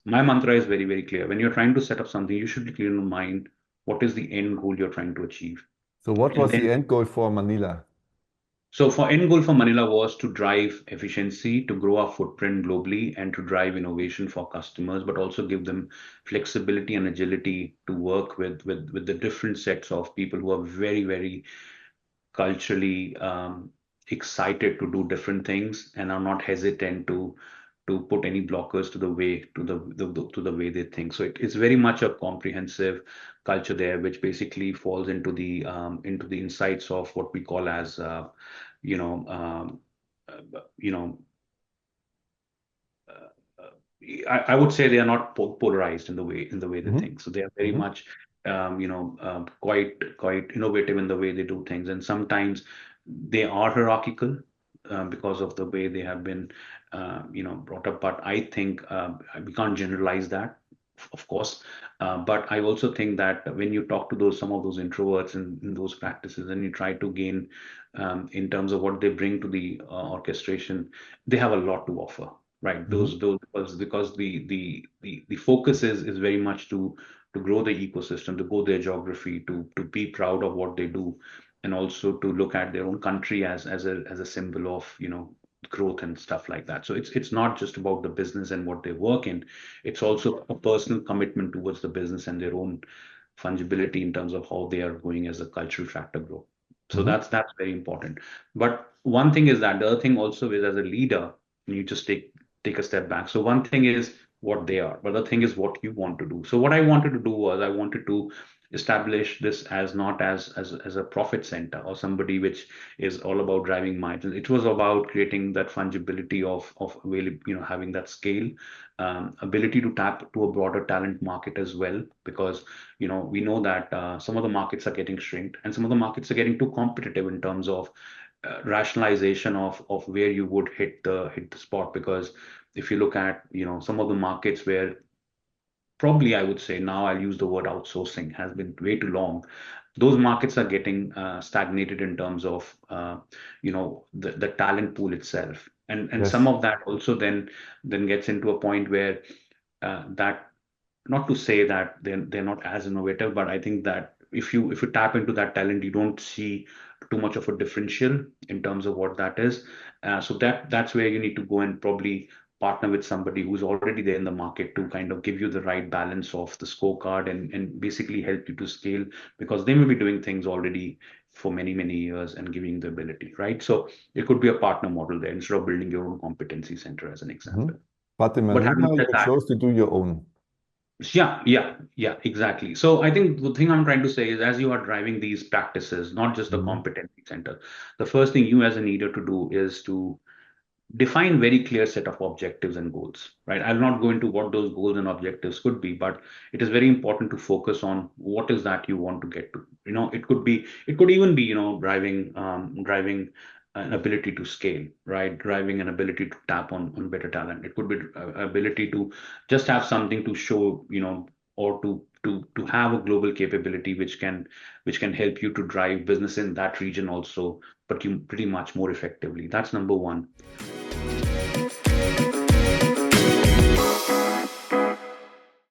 my mantra is very, very clear. When you're trying to set up something, you should be clear in your mind what is the end goal you're trying to achieve. So what And was then, the end goal for Manila? so for end goal for Manila was to drive efficiency, to grow our footprint globally, and to drive innovation for customers, but also give them flexibility and agility to work with the different sets of people who are very, very culturally excited to do different things and are not hesitant to put any blockers to the way to the way they think. So it's very much a comprehensive culture there, which basically falls into the insights of what we call as you know you know I would say they are not polarized in the way they Hmm. think. So they are very Hmm. much quite innovative in the way they do things, and sometimes they are hierarchical because of the way they have been brought up. But I think we can't generalize that, of course. But I also think that when you talk to those some of those introverts in those practices, and you try to gain in terms of what they bring to the orchestration, they have a lot to offer. Right. Hmm. Those because the focus is very much to grow the ecosystem, to grow their geography, to be proud of what they do, and also to look at their own country as a symbol of growth and stuff like that. So it's not just about the business and what they work in. It's also a personal commitment towards the business and their own fungibility in terms of how they are going as a cultural factor grow. So Hmm. that's very important. But one thing is that the other thing also is as a leader, you just take a step back. So one thing is what they are, but the thing is what you want to do. So what I wanted to do was I wanted to establish this as not as a profit center or somebody which is all about driving margins. It was about creating that fungibility of having that scale, ability to tap to a broader talent market as well, because we know that some of the markets are getting shrinked and some of the markets are getting too competitive in terms of rationalization of where you would hit the spot. Because if you look at some of the markets where probably I would say now I'll use the word outsourcing has been way too long. Those markets are getting stagnated in terms of the talent pool itself, and some Yes. of that also then gets into a point where that not to say that they're not as innovative, but I think that if you tap into that talent, you don't see too much of a differential in terms of what that is. So that's where you need to go and probably partner with somebody who's already there in the market to kind of give you the right balance of the scorecard and basically help you to scale, because they may be doing things already for many, many years and giving the ability, right? So it could be a partner model there instead of building your own competency center as an Hmm. example. But in But having Manila, said you that, chose to do your own. yeah, exactly. So I think the thing I'm trying to say is as you are driving these practices, not just the Hmm. competency center, the first thing you as a leader to do is to define very clear set of objectives and goals, right? I'll not go into what those goals and objectives could be, but it is very important to focus on what is that you want to get to. It could even be, driving an ability to scale, right? Driving an ability to tap on better talent. It could be ability to just have something to show, or to have a global capability which can help you to drive business in that region also, but you pretty much more effectively. That's number one.